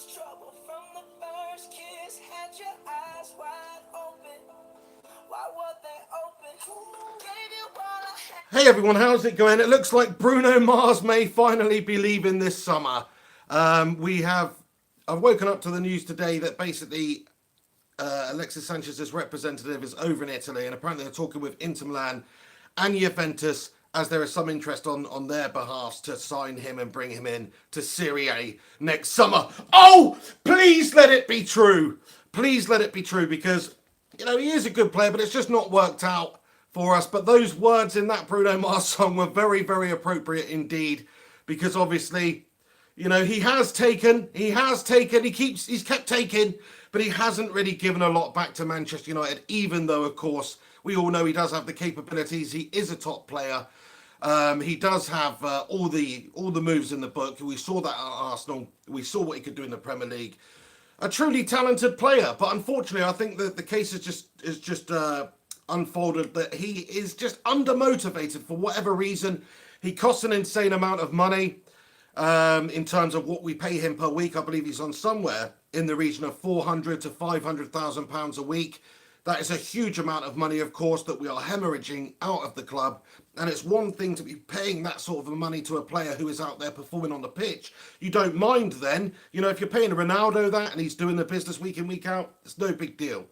trouble from the first kiss. Had your eyes wide open. Why were they open? Gave you all I had. Hey everyone, how's it going? It looks like Bruno Mars may finally be leaving this summer. I've woken up to the news today that basically Alexis Sanchez's representative is over in Italy, and apparently they're talking with Inter Milan and Juventus, as there is some interest on their behalf to sign him and bring him in to Serie A next summer. Oh, please let it be true. Please let it be true, because, you know, he is a good player, but it's just not worked out for us. But those words in that Bruno Mars song were very, very appropriate indeed, because obviously, you know, he's kept taking, but he hasn't really given a lot back to Manchester United, even though, of course, we all know he does have the capabilities. He is a top player. He does have all the moves in the book. We saw that at Arsenal. We saw what he could do in the Premier League. A truly talented player, but unfortunately, I think that the case is just unfolded that he is just undermotivated for whatever reason. He costs an insane amount of money in terms of what we pay him per week. I believe he's on somewhere in the region of £400,000 to £500,000 a week. That is a huge amount of money, of course, that we are hemorrhaging out of the club. And it's one thing to be paying that sort of money to a player who is out there performing on the pitch. You don't mind then. You know, if you're paying Ronaldo that and he's doing the business week in, week out, it's no big deal.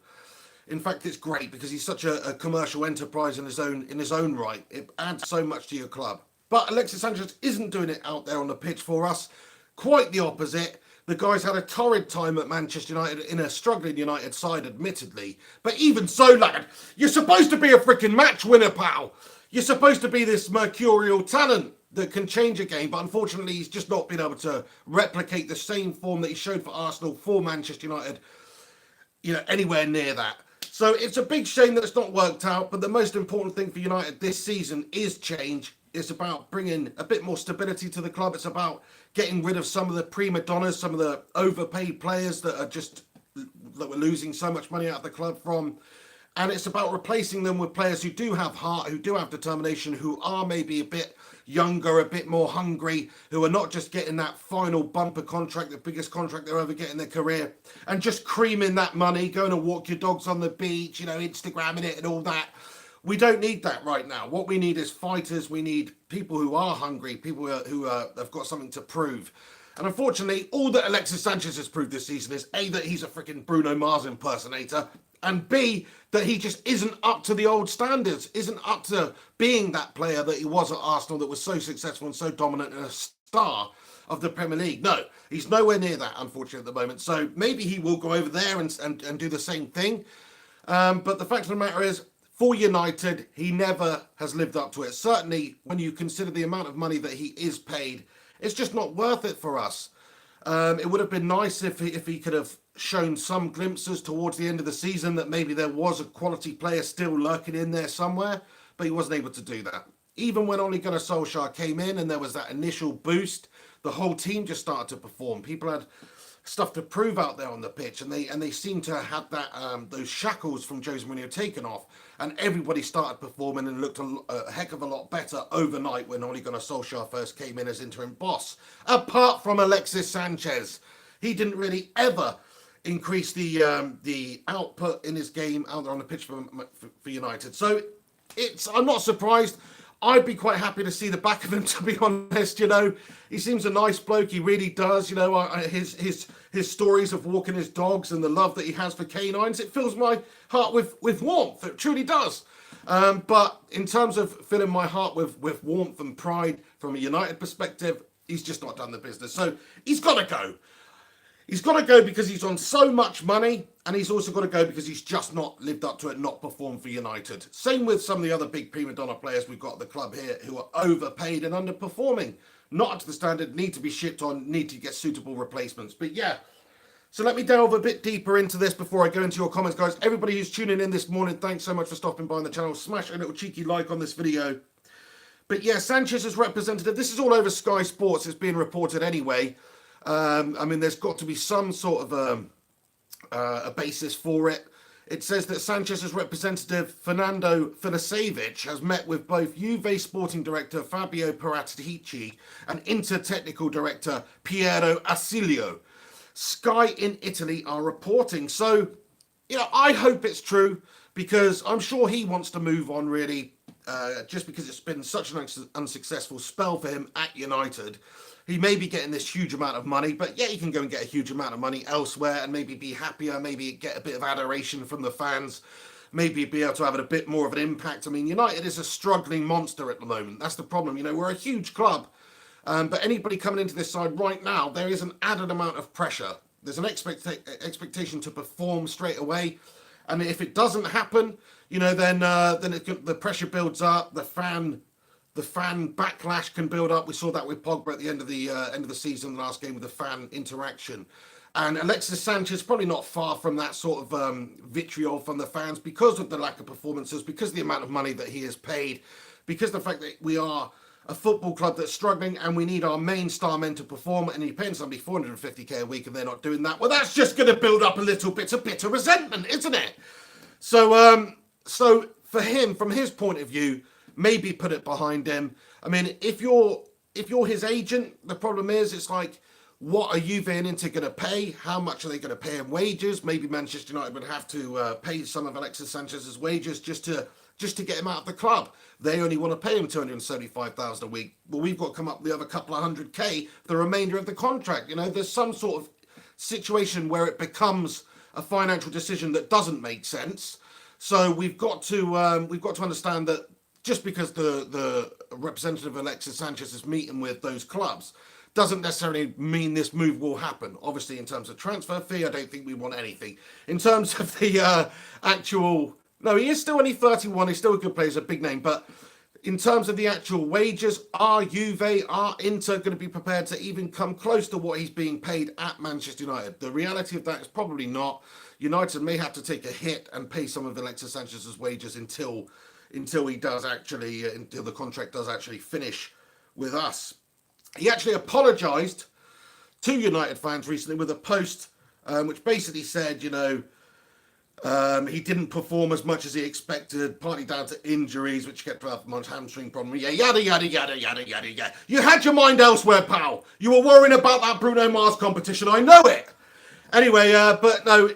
In fact, it's great because he's such a commercial enterprise in his own right. It adds so much to your club. But Alexis Sanchez isn't doing it out there on the pitch for us. Quite the opposite. The guy's had a torrid time at Manchester United in a struggling United side, admittedly. But even so, lad, you're supposed to be a freaking match winner, pal. You're supposed to be this mercurial talent that can change a game. But unfortunately, he's just not been able to replicate the same form that he showed for Arsenal, for Manchester United, you know, anywhere near that. So it's a big shame that it's not worked out. But the most important thing for United this season is change. It's about bringing a bit more stability to the club. It's about getting rid of some of the prima donnas, some of the overpaid players that we're losing so much money out of the club from. And it's about replacing them with players who do have heart, who do have determination, who are maybe a bit younger, a bit more hungry, who are not just getting that final bumper contract, the biggest contract they'll ever get in their career, and just creaming that money, going to walk your dogs on the beach, you know, Instagramming it and all that. We don't need that right now. What we need is fighters. We need people who are hungry, people who have got something to prove. And unfortunately, all that Alexis Sanchez has proved this season is A, that he's a freaking Bruno Mars impersonator, and B, that he just isn't up to the old standards, isn't up to being that player that he was at Arsenal that was so successful and so dominant and a star of the Premier League. No, he's nowhere near that, unfortunately, at the moment. So maybe he will go over there and do the same thing. But the fact of the matter is, for United, he never has lived up to it. Certainly, when you consider the amount of money that he is paid, it's just not worth it for us. It would have been nice if he could have shown some glimpses towards the end of the season that maybe there was a quality player still lurking in there somewhere, but he wasn't able to do that. Even when Ole Gunnar Solskjaer came in and there was that initial boost, the whole team just started to perform. People had stuff to prove out there on the pitch, and they seem to have that those shackles from Jose Mourinho taken off, and everybody started performing and looked a heck of a lot better overnight when Ole Gunnar Solskjaer first came in as interim boss. Apart from Alexis Sanchez, he didn't really ever increase the output in his game out there on the pitch for United. So I'm not surprised. I'd be quite happy to see the back of him, to be honest. You know, he seems a nice bloke. He really does. You know, his stories of walking his dogs and the love that he has for canines, it fills my heart with warmth. It truly does. But in terms of filling my heart with warmth and pride from a United perspective, he's just not done the business. So he's got to go. He's got to go because he's on so much money, and he's also got to go because he's just not lived up to it, not performed for United. Same with some of the other big prima donna players we've got at the club here who are overpaid and underperforming. Not up to the standard, need to be shipped on, need to get suitable replacements. But yeah, so let me delve a bit deeper into this before I go into your comments, guys. Everybody who's tuning in this morning, thanks so much for stopping by on the channel. Smash a little cheeky like on this video. But yeah, Sanchez's representative, this is all over Sky Sports. It's being reported anyway. I mean, there's got to be some sort of a basis for it. It says that Sanchez's representative, Fernando Filicevic, has met with both Juve sporting director Fabio Paratici and Inter technical director Piero Asilio. Sky in Italy are reporting. So, I hope it's true, because I'm sure he wants to move on, really, just because it's been such an unsuccessful spell for him at United. He may be getting this huge amount of money, but yeah, he can go and get a huge amount of money elsewhere and maybe be happier, maybe get a bit of adoration from the fans, maybe be able to have a bit more of an impact. I mean, United is a struggling monster at the moment. That's the problem. We're a huge club, but anybody coming into this side right now, there is an added amount of pressure. There's an expectation to perform straight away. And if it doesn't happen, then the pressure builds up. The fan backlash can build up. We saw that with Pogba at the end of the season, the last game, with the fan interaction. And Alexis Sanchez probably not far from that sort of vitriol from the fans, because of the lack of performances, because of the amount of money that he has paid, because of the fact that we are a football club that's struggling and we need our main star men to perform, and you're paying somebody 450k a week and they're not doing that. Well, that's just going to build up a little bit of bitter resentment, isn't it? So for him, from his point of view, maybe put it behind him. I mean, if you're his agent, the problem is, it's like, what are Juve and Inter going to pay? How much are they going to pay him wages? Maybe Manchester United would have to pay some of Alexis Sanchez's wages just to get him out of the club. They only want to pay him $275,000 a week. Well, we've got to come up with the other couple of 100k for the remainder of the contract. There's some sort of situation where it becomes a financial decision that doesn't make sense. So we've got to understand that just because the representative Alexis Sanchez is meeting with those clubs doesn't necessarily mean this move will happen. Obviously, in terms of transfer fee, I don't think we want anything. In terms of the no, he is still only 31. He's still a good player. He's a big name. But in terms of the actual wages, are Juve, are Inter going to be prepared to even come close to what he's being paid at Manchester United? The reality of that is probably not. United may have to take a hit and pay some of Alexis Sanchez's wages until he does actually, until the contract does actually finish with us. He actually apologised to United fans recently with a post which basically said, he didn't perform as much as he expected, partly down to injuries, which kept up a hamstring problem. Yeah, yada, yada, yada, yada, yada, yada. You had your mind elsewhere, pal. You were worrying about that Bruno Mars competition. I know it. Anyway, but no,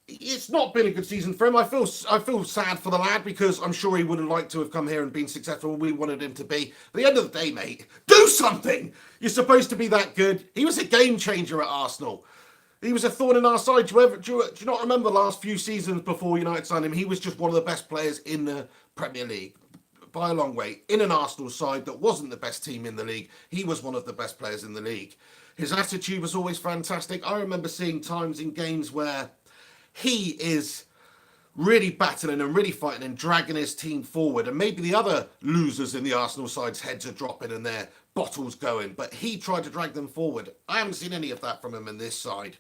it's not been a good season for him. I feel sad for the lad, because I'm sure he would have liked to have come here and been successful. We wanted him to be. At the end of the day, mate, do something. You're supposed to be that good. He was a game changer at Arsenal. He was a thorn in our side. Do you not remember the last few seasons before United signed him? He was just one of the best players in the Premier League, by a long way. In an Arsenal side that wasn't the best team in the league, he was one of the best players in the league. His attitude was always fantastic. I remember seeing times in games where he is really battling and really fighting and dragging his team forward. And maybe the other losers in the Arsenal side's heads are dropping and their bottles going. But he tried to drag them forward. I haven't seen any of that from him in this side.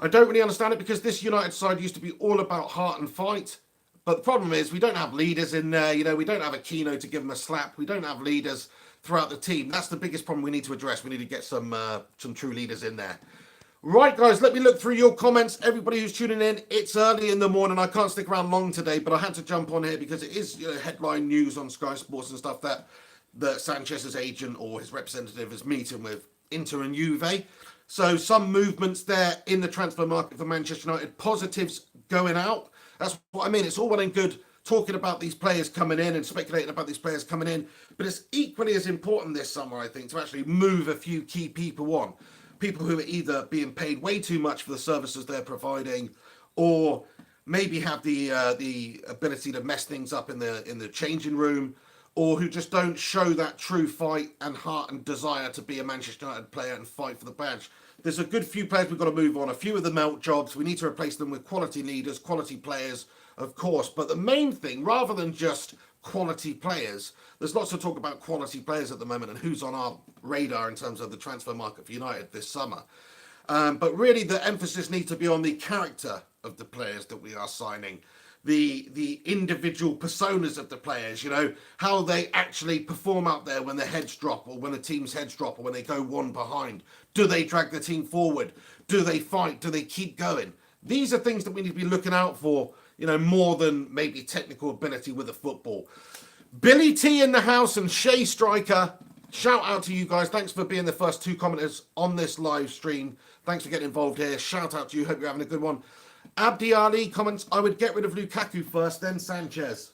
I don't really understand it, because this United side used to be all about heart and fight. But the problem is we don't have leaders in there. We don't have a Keno to give them a slap. We don't have leaders throughout the team. That's the biggest problem we need to address. We need to get some true leaders in there. Right, guys, let me look through your comments. Everybody who's tuning in, it's early in the morning. I can't stick around long today, but I had to jump on here because it is headline news on Sky Sports and stuff that Sanchez's agent or his representative is meeting with Inter and Juve. So some movements there in the transfer market for Manchester United. Positives going out. That's what I mean. It's all well and good talking about these players coming in and speculating about these players coming in, but it's equally as important this summer, I think, to actually move a few key people on. People who are either being paid way too much for the services they're providing, or maybe have the ability to mess things up in the changing room, or who just don't show that true fight and heart and desire to be a Manchester United player and fight for the badge. There's a good few players we've got to move on. A few of the melt jobs, we need to replace them with quality leaders, quality players, of course. But the main thing, rather than just quality players, there's lots of talk about quality players at the moment and who's on our radar in terms of the transfer market for United this summer. But really the emphasis needs to be on the character of the players that we are signing, the individual personas of the players, how they actually perform out there when their heads drop, or when the team's heads drop, or when they go one behind. Do they drag the team forward? Do they fight? Do they keep going? These are things that we need to be looking out for, more than maybe technical ability with the football. Billy T in the house and Shea Striker. Shout out to you guys. Thanks for being the first 2 commenters on this live stream. Thanks for getting involved here. Shout out to you. Hope you're having a good one. Abdi Ali comments, I would get rid of Lukaku first, then Sanchez.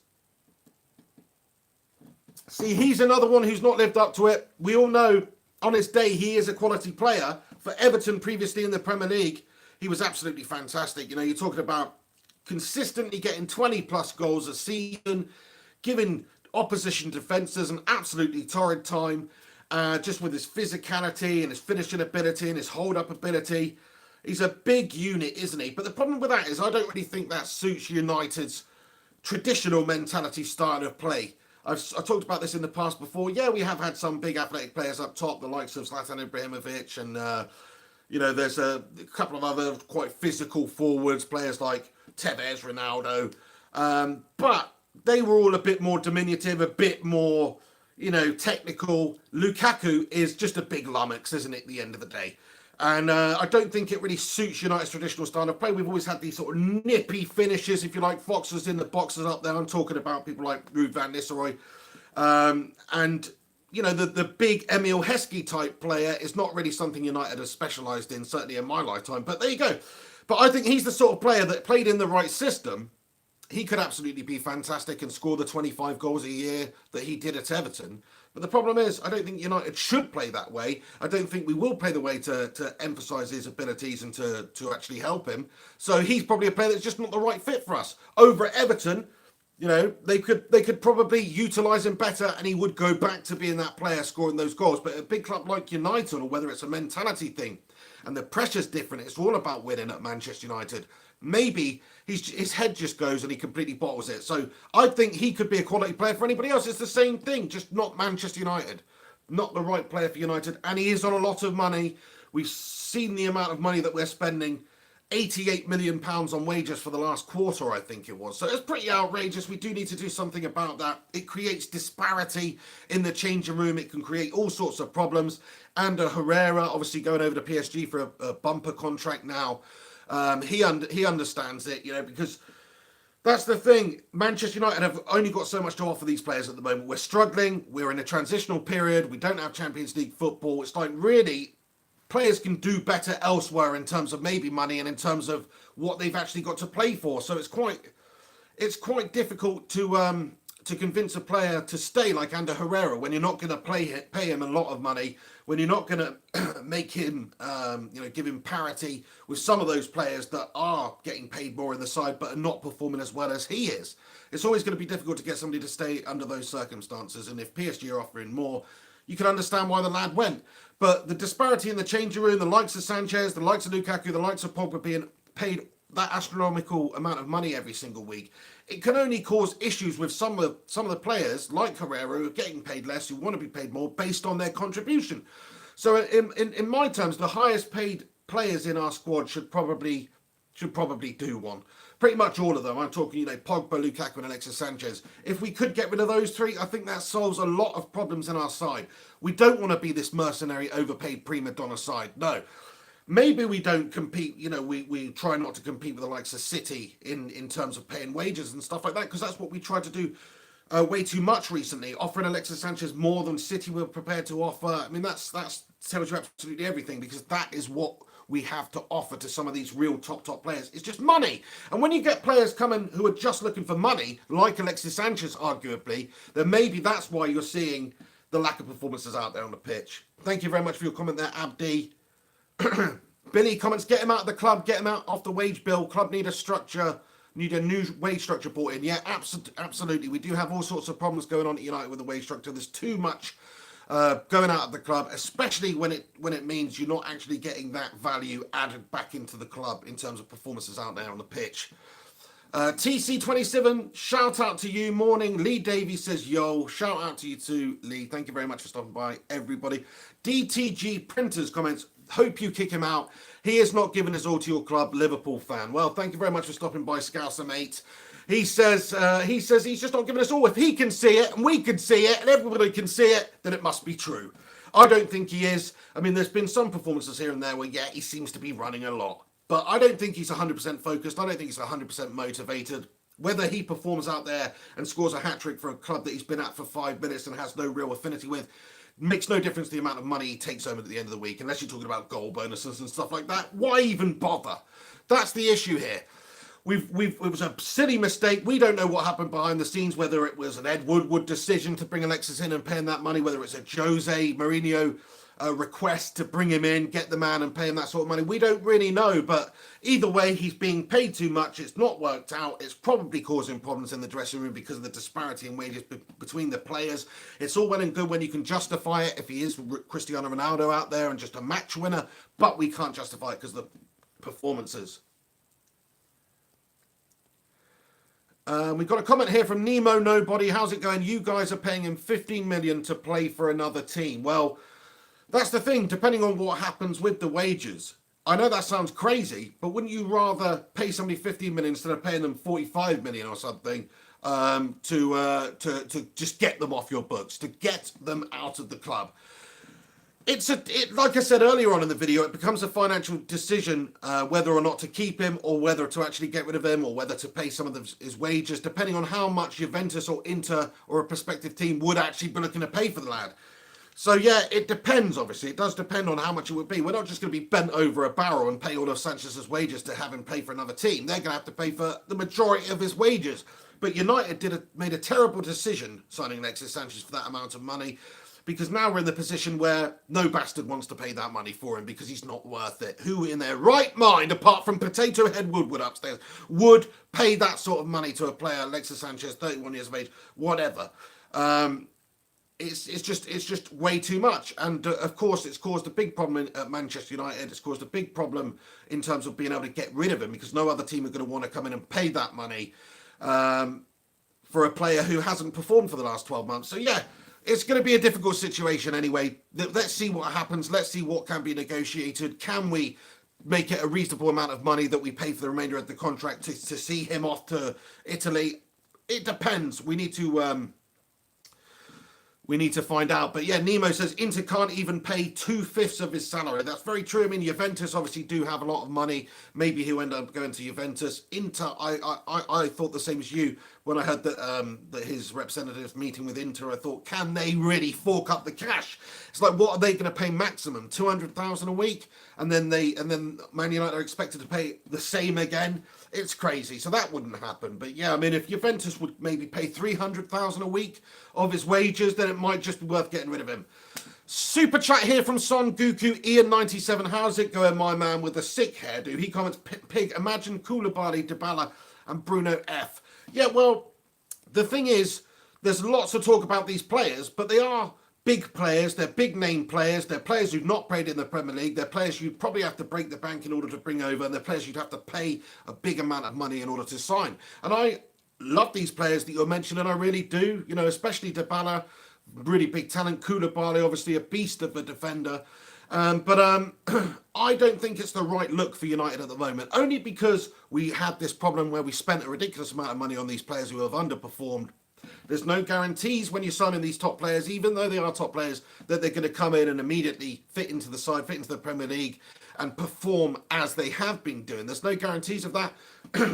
See, he's another one who's not lived up to it. We all know on his day he is a quality player. For Everton previously in the Premier League, he was absolutely fantastic. You know, you're talking about consistently getting 20 plus goals a season, giving opposition defences an absolutely torrid time, just with his physicality and his finishing ability and his hold-up ability. He's a big unit, isn't he? But the problem with that is I don't really think that suits United's traditional mentality style of play. I've talked about this in the past before. Yeah, we have had some big athletic players up top, the likes of Zlatan Ibrahimovic, and you know, there's a couple of other quite physical forwards, players like Tevez, Ronaldo, but they were all a bit more diminutive, a bit more, you know, technical. Lukaku is just a big lummox, isn't it, at the end of the day? And I don't think it really suits United's traditional style of play. We've always had these sort of nippy finishes, if you like, foxes in the boxes up there. I'm talking about people like Ruud van Nistelrooy. And, you know, the big Emil Heskey type player is not really something United has specialised in, certainly in my lifetime. But there you go. But I think he's the sort of player that played in the right system. He could absolutely be fantastic and score the 25 goals a year that he did at Everton. But the problem is, I don't think United should play that way. I don't think we will play the way to emphasise his abilities and to actually help him. So he's probably a player that's just not the right fit for us. Over at Everton, you know, they could probably utilise him better and he would go back to being that player scoring those goals. But a big club like United, or whether it's a mentality thing, and the pressure's different, it's all about winning at Manchester United. Maybe his head just goes and he completely bottles it. So I think he could be a quality player for anybody else. It's the same thing, just not Manchester United. Not the right player for United. And he is on a lot of money. We've seen the amount of money that we're spending. £88 million on wages for the last quarter, I think it was. So it's pretty outrageous. We do need to do something about that. It creates disparity in the changing room. It can create all sorts of problems. And Herrera, obviously going over to PSG for a bumper contract now. He understands it, you know, because that's the thing. Manchester United have only got so much to offer these players at the moment. We're struggling. We're in a transitional period. We don't have Champions League football. It's like, really, players can do better elsewhere in terms of maybe money and in terms of what they've actually got to play for. So it's quite difficult to convince a player to stay like Ander Herrera when you're not going to pay him a lot of money, when you're not going to make him, give him parity with some of those players that are getting paid more in the side but are not performing as well as he is. It's always going to be difficult to get somebody to stay under those circumstances. And if PSG are offering more, you can understand why the lad went. But the disparity in the changing room, the likes of Sanchez, the likes of Lukaku, the likes of Pogba being paid that astronomical amount of money every single week, it can only cause issues with some of the players like Herrera who are getting paid less, who want to be paid more based on their contribution. So in my terms, the highest paid players in our squad should probably do one. Pretty much all of them. I'm talking, Pogba, Lukaku, and Alexis Sanchez. If we could get rid of those three, I think that solves a lot of problems in our side. We don't want to be this mercenary, overpaid prima donna side. No. Maybe we don't compete, we try not to compete with the likes of City in terms of paying wages and stuff like that, because that's what we tried to do way too much recently, offering Alexis Sanchez more than City were prepared to offer. I mean, that tells you absolutely everything, because that is what we have to offer to some of these real top players. It's just money. And when you get players coming who are just looking for money, like Alexis Sanchez, arguably, then maybe that's why you're seeing the lack of performances out there on the pitch. Thank you very much for your comment there, Abdi. Billy comments, get him out of the club, get him out off the wage bill. Club need a new wage structure brought in. Yeah, absolutely. We do have all sorts of problems going on at United with the wage structure. There's too much going out of the club, especially when it means you're not actually getting that value added back into the club in terms of performances out there on the pitch. TC27, shout out to you. Morning. Lee Davies says, yo, shout out to you too, Lee. Thank you very much for stopping by, everybody. DTG Printers comments, hope you kick him out. He is not giving his all to your club, Liverpool fan. Well, thank you very much for stopping by, Scouser mate. He says he's just not giving us all. If he can see it and we can see it and everybody can see it, then it must be true. I don't think he is. I mean, there's been some performances here and there where, yeah, he seems to be running a lot. But I don't think he's 100% focused. I don't think he's 100% motivated. Whether he performs out there and scores a hat-trick for a club that he's been at for 5 minutes and has no real affinity with makes no difference the amount of money he takes home at the end of the week, unless you're talking about goal bonuses and stuff like that. Why even bother? That's the issue here. It was a silly mistake. We don't know what happened behind the scenes, whether it was an Ed Woodward decision to bring Alexis in and pay him that money, whether it's a Jose Mourinho request to bring him in, get the man and pay him that sort of money. We don't really know, but either way, he's being paid too much. It's not worked out. It's probably causing problems in the dressing room because of the disparity in wages between the players. It's all well and good when you can justify it if he is Cristiano Ronaldo out there and just a match winner, but we can't justify it because of the performances. We've got a comment here from Nemo Nobody. How's it going? You guys are paying him 15 million to play for another team. Well, that's the thing, depending on what happens with the wages. I know that sounds crazy, but wouldn't you rather pay somebody 15 million instead of paying them 45 million or something to just get them off your books, to get them out of the club? Like I said earlier on in the video, it becomes a financial decision whether or not to keep him or whether to actually get rid of him or whether to pay some of his wages, depending on how much Juventus or Inter or a prospective team would actually be looking to pay for the lad. So yeah, it depends, obviously. It does depend on how much it would be. We're not just going to be bent over a barrel and pay all of Sanchez's wages to have him pay for another team. They're going to have to pay for the majority of his wages. But United made a terrible decision signing Alexis Sanchez for that amount of money, because now we're in the position where no bastard wants to pay that money for him because he's not worth it. Who in their right mind, apart from Potato Head Woodward upstairs, would pay that sort of money to a player, Alexis Sanchez, 31 years of age, whatever? It's just way too much. And of course, it's caused a big problem at Manchester United. It's caused a big problem in terms of being able to get rid of him, because no other team are going to want to come in and pay that money for a player who hasn't performed for the last 12 months. So yeah, it's going to be a difficult situation anyway. Let's see what happens. Let's see what can be negotiated. Can we make it a reasonable amount of money that we pay for the remainder of the contract to see him off to Italy? It depends. We need to find out. But yeah, Nemo says Inter can't even pay 2/5 of his salary. That's very true. I mean, Juventus obviously do have a lot of money. Maybe he'll end up going to Juventus. Inter, I thought the same as you when I heard that his representatives meeting with Inter. I thought, can they really fork up the cash? It's like, what are they going to pay maximum? 200,000 a week, and then Man United are expected to pay the same again. It's crazy. So that wouldn't happen. But yeah, I mean, if Juventus would maybe pay 300,000 a week of his wages, then it might just be worth getting rid of him. Super chat here from Son Goku Ian97. How's it going, my man, with a sick hairdo? He comments, Pig, imagine Koulibaly, Dybala, and Bruno F. Yeah, well, the thing is, there's lots to talk about these players, but they are big players. They're big name players. They're players who've not played in the Premier League. They're players you'd probably have to break the bank in order to bring over, and they're players you'd have to pay a big amount of money in order to sign. And I love these players that you're mentioning. I really do. You know, especially Dybala, really big talent. Koulibaly, obviously a beast of a defender. But I don't think it's the right look for United at the moment, only because we had this problem where we spent a ridiculous amount of money on these players who have underperformed. There's no guarantees when you're signing these top players, even though they are top players, that they're going to come in and immediately fit into the side, fit into the Premier League and perform as they have been doing. There's no guarantees of that.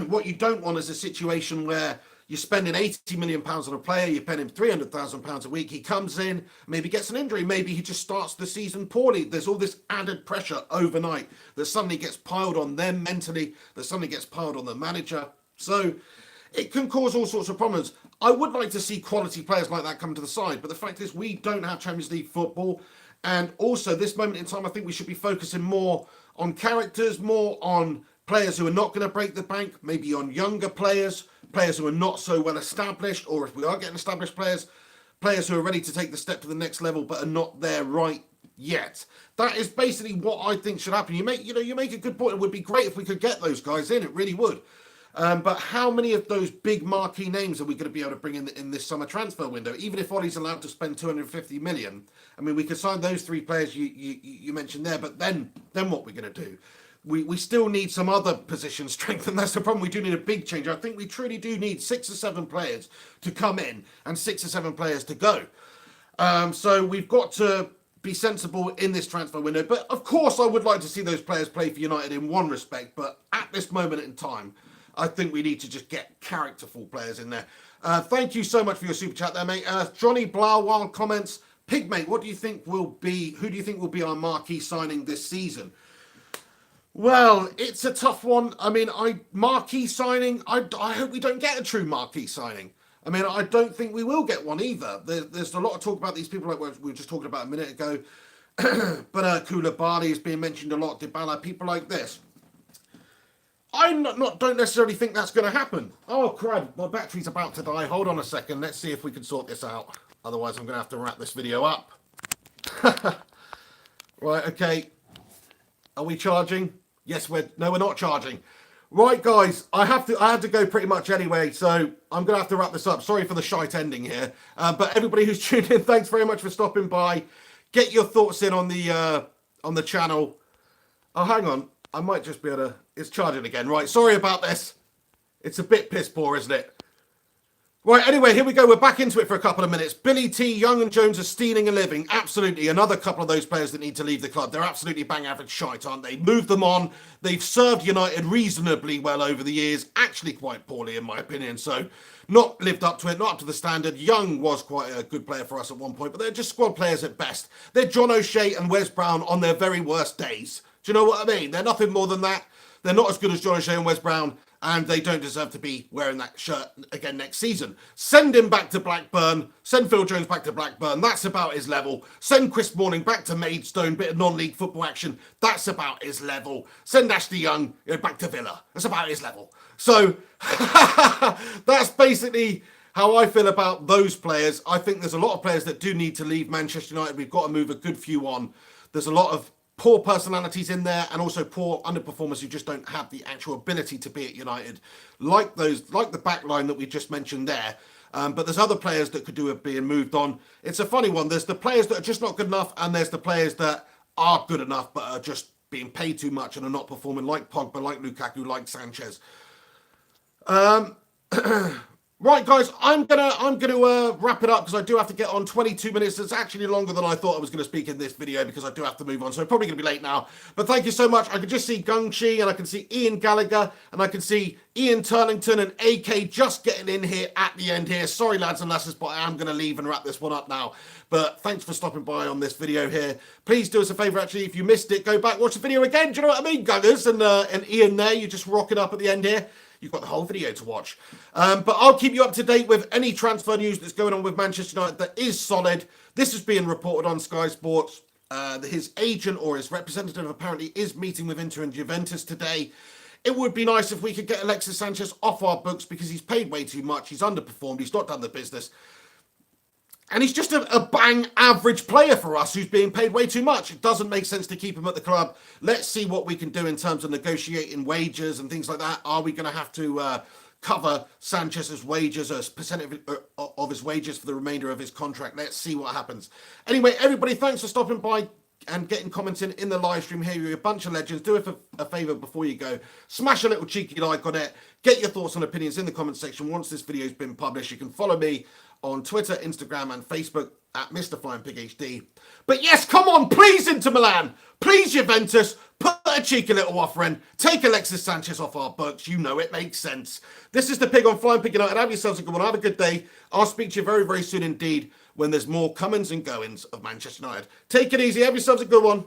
What you don't want is a situation where you're spending £80 million on a player, you're paying him £300,000 a week, he comes in, maybe gets an injury, maybe he just starts the season poorly. There's all this added pressure overnight that suddenly gets piled on them mentally, that suddenly gets piled on the manager. So it can cause all sorts of problems. I would like to see quality players like that come to the side, but the fact is we don't have Champions League football. And also, this moment in time, I think we should be focusing more on characters, more on players who are not going to break the bank, maybe on younger players, players who are not so well established, or if we are getting established players, players who are ready to take the step to the next level but are not there right yet. That is basically what I think should happen. You make a good point. It would be great if we could get those guys in. It really would. But how many of those big marquee names are we going to be able to bring in this summer transfer window? Even if Ollie's allowed to spend 250 million, I mean, we could sign those three players you mentioned there. But then what we're going to do? We still need some other position strength, and that's the problem. We do need a big change. I think we truly do need 6 or 7 players to come in and 6 or 7 players to go. So we've got to be sensible in this transfer window. But of course, I would like to see those players play for United in one respect. But at this moment in time, I think we need to just get characterful players in there. Thank you so much for your super chat there, mate. Johnny Blauwald comments, Pigmate, what do you think will be? Who do you think will be our marquee signing this season? Well, it's a tough one. I mean, marquee signing. I hope we don't get a true marquee signing. I mean, I don't think we will get one either. There's a lot of talk about these people, like we were just talking about a minute ago. But Koulibaly is being mentioned a lot. Dybala, people like this. Don't necessarily think that's going to happen. Oh crap! My battery's about to die. Hold on a second. Let's see if we can sort this out. Otherwise, I'm going to have to wrap this video up. Right. Okay. Are we charging? Yes, we're not charging. Right, guys, I had to go pretty much anyway, so I'm going to have to wrap this up. Sorry for the shite ending here. But everybody who's tuned in, thanks very much for stopping by. Get your thoughts in on the channel. Oh, hang on. I might just be able to... It's charging again. Right, sorry about this. It's a bit piss poor, isn't it? Right, anyway, here we go. We're back into it for a couple of minutes. Billy T, Young and Jones are stealing a living. Absolutely. Another couple of those players that need to leave the club. They're absolutely bang average shite, aren't they? Move them on. They've served United reasonably well over the years. Actually quite poorly, in my opinion. So, not lived up to it, not up to the standard. Young was quite a good player for us at one point, but they're just squad players at best. They're John O'Shea and Wes Brown on their very worst days. Do you know what I mean? They're nothing more than that. They're not as good as John O'Shea and Wes Brown, and they don't deserve to be wearing that shirt again next season. Send him back to Blackburn. Send Phil Jones back to Blackburn. That's about his level. Send Chris Morning back to Maidstone. Bit of non-league football action. That's about his level. Send Ashley Young back to Villa. That's about his level. So that's basically how I feel about those players. I think there's a lot of players that do need to leave Manchester United. We've got to move a good few on. There's a lot of poor personalities in there, and also poor underperformers who just don't have the actual ability to be at United, like the back line that we just mentioned there. But there's other players that could do with being moved on. It's a funny one. There's the players that are just not good enough, and there's the players that are good enough but are just being paid too much and are not performing, like Pogba, like Lukaku, like Sanchez. Right, guys, I'm gonna wrap it up because I do have to get on 22 minutes. It's actually longer than I thought I was going to speak in this video because I do have to move on. So I'm probably going to be late now. But thank you so much. I can just see Gung Chi, and I can see Ian Gallagher, and I can see Ian Turnington and AK just getting in here at the end here. Sorry, lads and lasses, but I am going to leave and wrap this one up now. But thanks for stopping by on this video here. Please do us a favour, actually, if you missed it, go back, watch the video again. Do you know what I mean, Guggers? And Ian there, you're just rocking up at the end here. You've got the whole video to watch. But I'll keep you up to date with any transfer news that's going on with Manchester United that is solid. This is being reported on Sky Sports. His agent or his representative apparently is meeting with Inter and Juventus today. It would be nice if we could get Alexis Sanchez off our books because he's paid way too much. He's underperformed. He's not done the business. And he's just a bang average player for us who's being paid way too much. It doesn't make sense to keep him at the club. Let's see what we can do in terms of negotiating wages and things like that. Are we going to have to cover Sanchez's wages, a percentage of his wages for the remainder of his contract? Let's see what happens. Anyway, everybody, thanks for stopping by and getting comments in the live stream here. You're a bunch of legends. Do it a favour before you go. Smash a little cheeky like on it. Get your thoughts and opinions in the comment section once this video's been published. You can follow me on Twitter, Instagram, and Facebook at Mr. Flying Pig HD. But yes, come on, please Inter Milan, please Juventus, put a cheeky little offer in. Take Alexis Sanchez off our books. You know it makes sense. This is the Pig on Flying Pig United. Have yourselves a good one. Have a good day. I'll speak to you very, very soon indeed when there's more comings and goings of Manchester United. Take it easy. Have yourselves a good one.